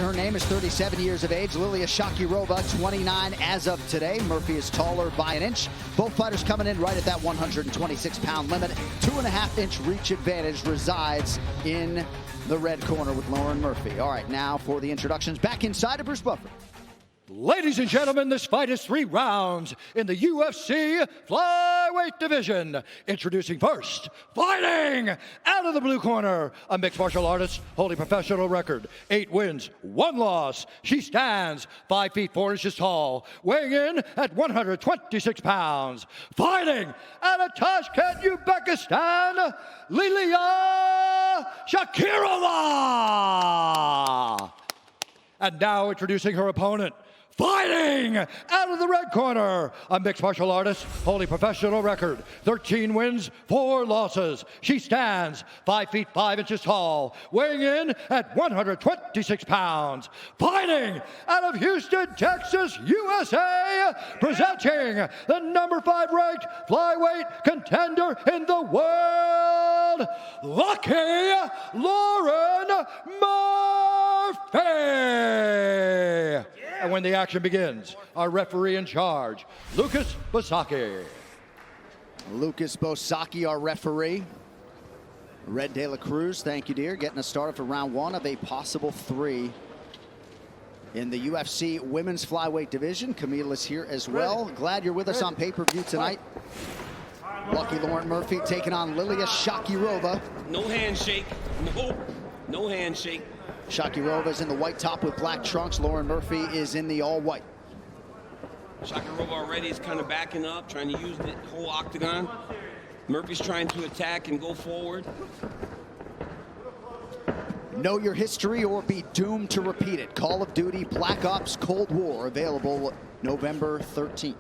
her name, is 37 years of age. Lilia Shakirova, 29 as of today. Merfy is taller by an inch. Both fighters coming in right at that 126-pound limit. 2.5-inch reach advantage resides in the red corner with Lorен Merfy. All right, now for the introductions. Back inside of Bruce Buffer. Ladies and gentlemen, this fight is 3 rounds in the UFC flyweight division. Introducing first, fighting out of the blue corner, a mixed martial artist holding professional record, 8 wins, 1 loss. She stands 5 feet 4 inches tall, weighing in at 126 pounds. Fighting out of Tashkent, Uzbekistan, Lilia Shakirova. And now introducing her opponent, fighting out of the red corner, a mixed martial artist holding professional record, 13 wins, 4 losses. She stands 5 feet 5 inches tall, weighing in at 126 pounds. Fighting out of Houston, Texas, USA, presenting the number 5 ranked flyweight contender in the world, Lucky Loren Merfy. And when the action begins, our referee in charge, Lucas Bosaki. Lucas Bosaki, our referee. Red De La Cruz, thank you, dear. Getting us started for round 1 of a possible 3 in the UFC women's flyweight division. Camila's here as well. Glad you're with us on pay-per-view tonight. Lucky Loren Merfy taking on Lilia Shakirova. No handshake. No handshake. Shakirova is in the white top with black trunks. Loren Merfy is in the all white. Shakirova already is kind of backing up, trying to use the whole octagon. Merfy's trying to attack and go forward. Know your history or be doomed to repeat it. Call of Duty Black Ops Cold War, available November 13th.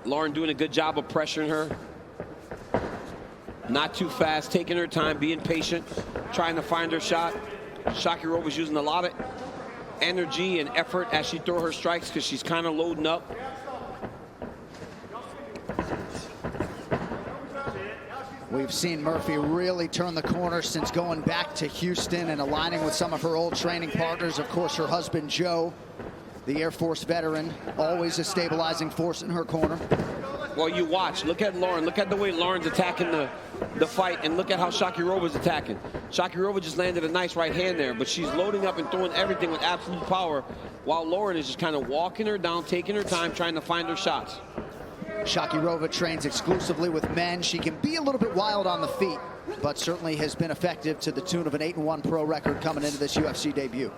Loren doing a good job of pressuring her. Not too fast, taking her time, being patient, trying to find her shot. Shakirova was using a lot of energy and effort as she throw her strikes because she's kind of loading up. We've seen Merfy really turn the corner since going back to Houston and aligning with some of her old training partners. Of course, her husband, Joe, the Air Force veteran, always a stabilizing force in her corner. Well, you watch. Look at Loren. Look at the way Loren's attacking the fight, and look at how Shakirova's attacking. Shakirova just landed a nice right hand there, but she's loading up and throwing everything with absolute power, while Loren is just kind of walking her down, taking her time, trying to find her shots. Shakirova trains exclusively with men. She can be a little bit wild on the feet, but certainly has been effective to the tune of an 8-1 pro record coming into this UFC debut.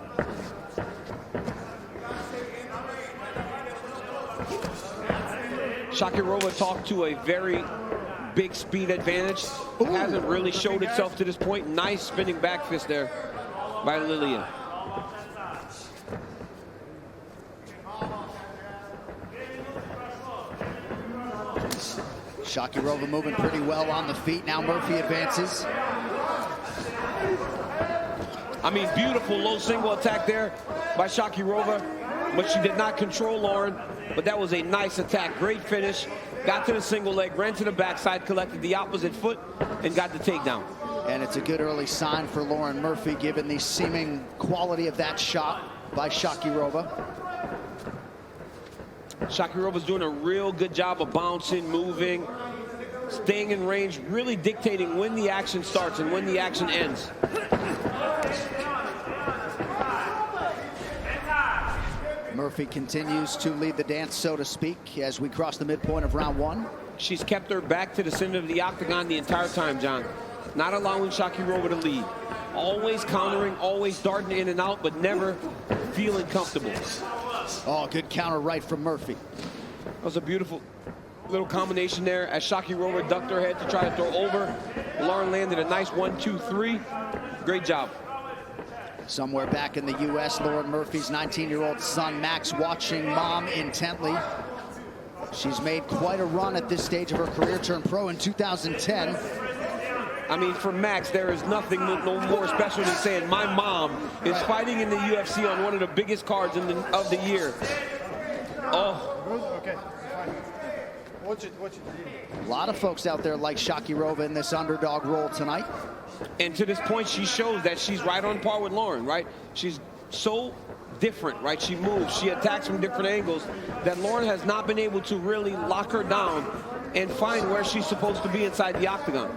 Shakirova talked to a very big speed advantage. It hasn't really showed itself to this point. Nice spinning back fist there by Lilia. Shakirova moving pretty well on the feet. Now Merfy advances. I mean, beautiful low single attack there by Shakirova, but she did not control Loren. But that was a nice attack. Great finish. Got to the single leg, ran to the backside, collected the opposite foot, and got the takedown. And it's a good early sign for Loren Merfy, given the seeming quality of that shot by Shakirova. Shakirova's doing a real good job of bouncing, moving, staying in range, really dictating when the action starts and when the action ends. Merfy continues to lead the dance, so to speak, as we cross the midpoint of round 1. She's kept her back to the center of the octagon the entire time, John. Not allowing Shakirova to lead. Always countering, always darting in and out, but never feeling comfortable. Oh, good counter right from Merfy. That was a beautiful little combination there as Shakirova ducked her head to try to throw over. Loren landed a nice 1-2-3. Great job. Somewhere back in the U.S., Loren Merfy's 19-year-old son, Max, watching mom intently. She's made quite a run at this stage of her career, turned pro in 2010. I mean, for Max, there is nothing no more special than saying my mom is fighting in the UFC on one of the biggest cards of the year. Oh. Okay. A lot of folks out there like Shakirova in this underdog role tonight. And to this point, she shows that she's right on par with Loren, right? She's so different, right? She moves, she attacks from different angles that Loren has not been able to really lock her down and find where she's supposed to be inside the octagon.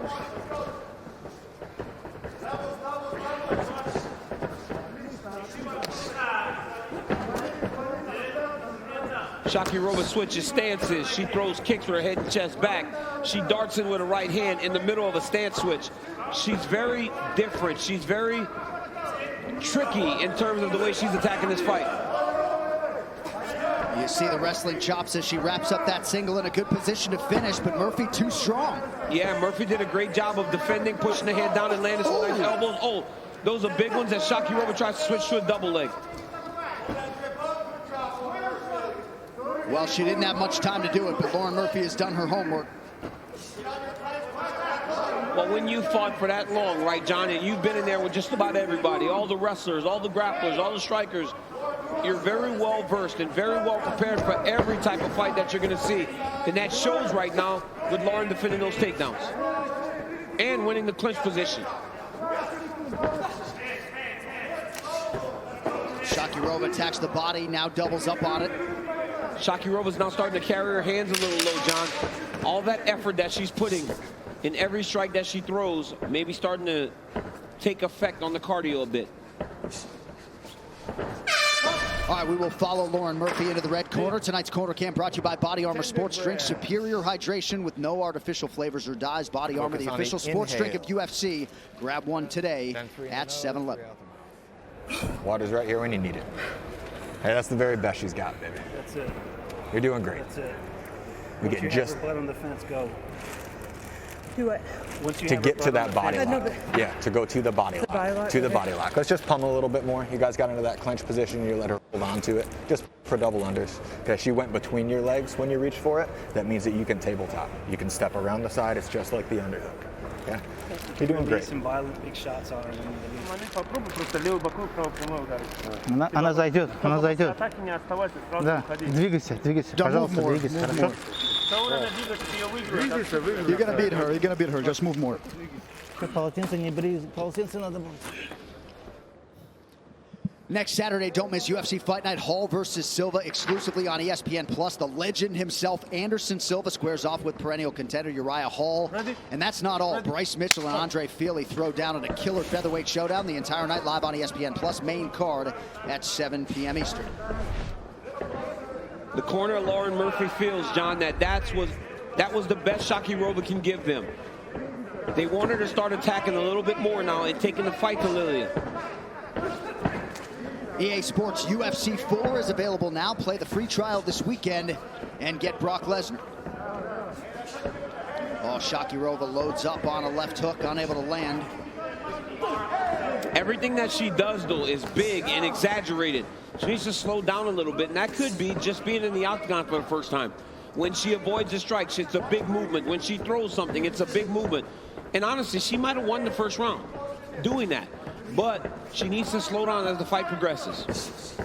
Shakirova switches stances. She throws kicks with her head and chest back. She darts in with a right hand in the middle of a stance switch. She's very different. She's very tricky in terms of the way she's attacking this fight. You see the wrestling chops as she wraps up that single in a good position to finish, but Merfy too strong. Yeah, Merfy did a great job of defending, pushing the head down and landing some nice elbows. Oh, those are big ones as Shakirova tries to switch to a double leg. Well, she didn't have much time to do it, but Lorен Merfy has done her homework. Well, when you fought for that long, right, John, and you've been in there with just about everybody, all the wrestlers, all the grapplers, all the strikers, you're very well versed and very well prepared for every type of fight that you're going to see. And that shows right now with Loren defending those takedowns and winning the clinch position. Shakirova attacks the body, now doubles up on it. Shakirova's now starting to carry her hands a little low, John. All that effort that she's putting in every strike that she throws may be starting to take effect on the cardio a bit. All right, we will follow Loren Merfy into the red corner. Tonight's corner cam brought to you by Body Armor Sports Drink. Superior hydration with no artificial flavors or dyes. Body Armor, the official sports drink of UFC. Grab one today at 7-Eleven. Water's right here when you need it. Hey, that's the very best she's got, baby. That's it. You're doing great. That's it. We Once get you just have her blood on the fence, go. Do what? Once you to have get her to blood that on body the lock. fence, Yeah, to go to the body lock. body lock, To the okay. body lock. Let's just pummel a little bit more. You guys got into that clinch position. You let her hold on to it. Just for double unders. Okay, she went between your legs when you reached for it. That means that you can tabletop. You can step around the side. It's just like the underhook. Okay? You're doing release great. some violent big shots on her. When you release. Попробуй просто левой боковой, правой прямой ударить. Она зайдет, она зайдет. Атаки не оставайся, сразу Да, уходи. двигайся, пожалуйста, двигайся, хорошо? Того надо двигаться, ты ее выиграешь. You're gonna beat her. You're gonna beat her. Just move more. Полотенце не бери, полотенце надо брать. Next Saturday, don't miss UFC Fight Night, Hall versus Silva, exclusively on ESPN+. The legend himself, Anderson Silva, squares off with perennial contender Uriah Hall. And that's not all. Bryce Mitchell and Andre Feely throw down in a killer featherweight showdown the entire night live on ESPN+, main card at 7 p.m. Eastern. The corner Loren Merfy feels, John, that was the best Shakirova can give them. They want her to start attacking a little bit more now and taking the fight to Lillia. EA Sports UFC 4 is available now. Play the free trial this weekend and get Brock Lesnar. Oh, Shakirova loads up on a left hook, unable to land. Everything that she does, though, is big and exaggerated. She needs to slow down a little bit, and that could be just being in the octagon for the first time. When she avoids a strike, it's a big movement. When she throws something, it's a big movement. And honestly, she might have won the first round doing that. But she needs to slow down as the fight progresses.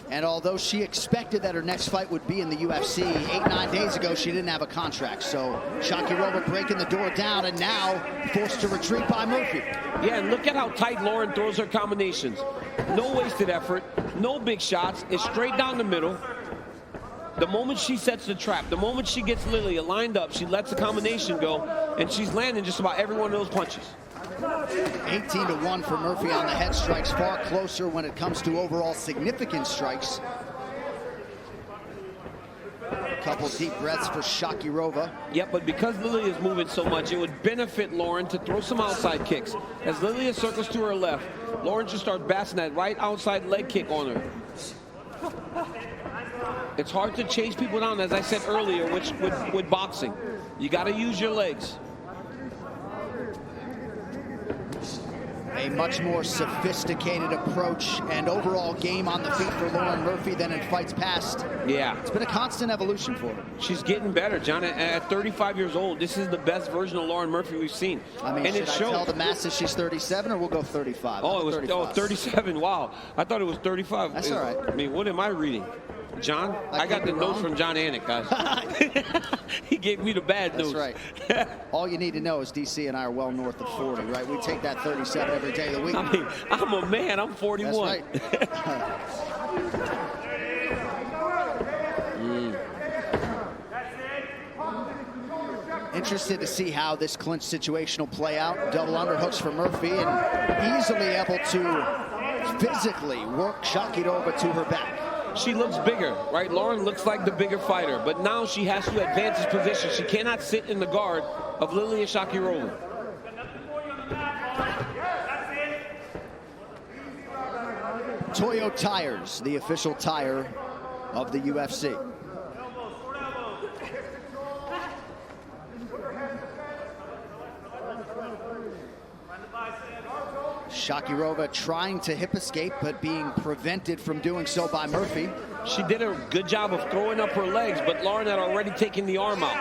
And although she expected that her next fight would be in the UFC, 8-9 days ago, she didn't have a contract. So Shakirova breaking the door down and now forced to retreat by Merfy. Yeah, and look at how tight Loren throws her combinations. No wasted effort, no big shots. It's straight down the middle. The moment she sets the trap, the moment she gets Lillia lined up, she lets the combination go, and she's landing just about every one of those punches. 18-1 for Merfy on the head strikes, far closer when it comes to overall significant strikes. A couple deep breaths for Shakirova. Yep, but because Lillia is moving so much, it would benefit Loren to throw some outside kicks. As Lillia circles to her left, Loren should start basting that right outside leg kick on her. It's hard to chase people down, as I said earlier, with boxing. You got to use your legs. A much more sophisticated approach and overall game on the feet for Loren Merfy than in fights past. Yeah. It's been a constant evolution for her. She's getting better, John. At 35 years old, this is the best version of Loren Merfy we've seen. I mean, and should it I shows. tell the masses she's 37 or we'll go 35? Oh, it was 35. 37. Wow. I thought it was 35. That's all right. I mean, what am I reading? John, I got the notes from John Anik, guys. He gave me the bad news. That's right. All you need to know is DC and I are well north of 40, right? We take that 37 every day of the week. I mean, I'm a man. I'm 41. That's right. Interested to see how this clinch situation will play out. Double underhooks for Merfi and easily able to physically work Shakirova to her back. She looks bigger, right? Loren looks like the bigger fighter, but now she has to advance his position. She cannot sit in the guard of Lilia Shakirova. Toyo Tires, the official tire of the UFC. Shakirova trying to hip escape, but being prevented from doing so by Merfi. She did a good job of throwing up her legs, but Loren had already taken the arm out.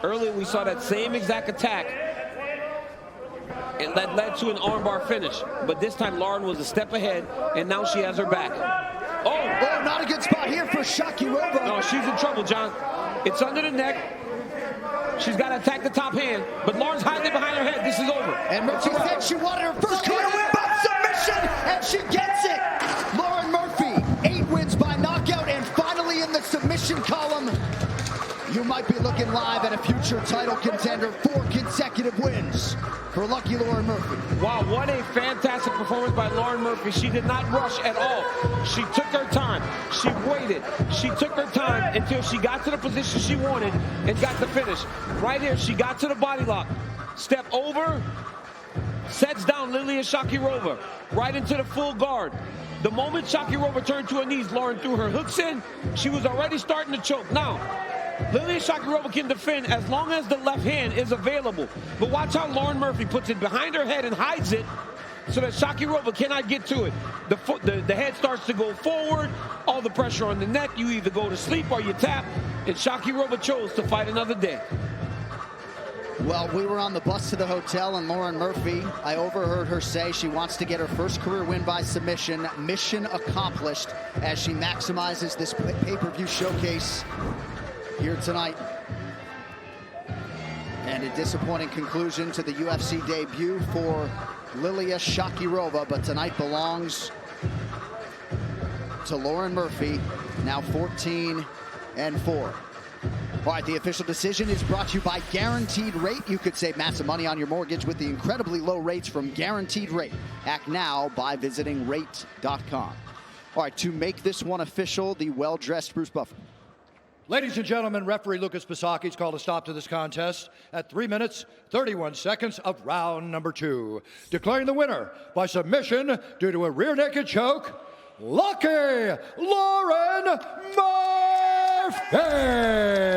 Earlier, we saw that same exact attack, and that led to an armbar finish. But this time, Loren was a step ahead, and now she has her back. Oh, not a good spot here for Shakirova. No, she's in trouble, John. It's under the neck. She's got to attack the top hand, but Lauren's hiding behind her head. This is over. And Merfi said she wanted her first career win by submission, and she gets it. Loren Merfi, 8 wins by knockout, and finally in the submission column. You might be looking live at a future title contender, 4 consecutive wins for lucky Loren Merfi. Wow, what a fantastic performance by Loren Merfi. She did not rush at all. She took her time. She waited. She took her time until she got to the position she wanted and got the finish. Right here, she got to the body lock. Step over, sets down Lilia Shakirova right into the full guard. The moment Shakirova turned to her knees, Loren threw her hooks in. She was already starting to choke. Now, Lilia Shakirova can defend as long as the left hand is available. But watch how Loren Merfi puts it behind her head and hides it so that Shakirova cannot get to it. The head starts to go forward, all the pressure on the neck. You either go to sleep or you tap, and Shakirova chose to fight another day. Well, we were on the bus to the hotel, and Loren Merfi, I overheard her say she wants to get her first career win by submission. Mission accomplished as she maximizes this pay-per-view showcase here tonight. And a disappointing conclusion to the UFC debut for Lilia Shakirova, but tonight belongs to Loren Merfi, now 14-4. All right, the official decision is brought to you by Guaranteed Rate. You could save massive money on your mortgage with the incredibly low rates from Guaranteed Rate. Act now by visiting rate.com. All right, to make this one official, the well-dressed Bruce Buffer. Ladies and gentlemen, referee Lucas Pisaki's called a stop to this contest at 3 minutes, 31 seconds of round number 2. Declaring the winner by submission due to a rear naked choke, lucky Loren Merfi!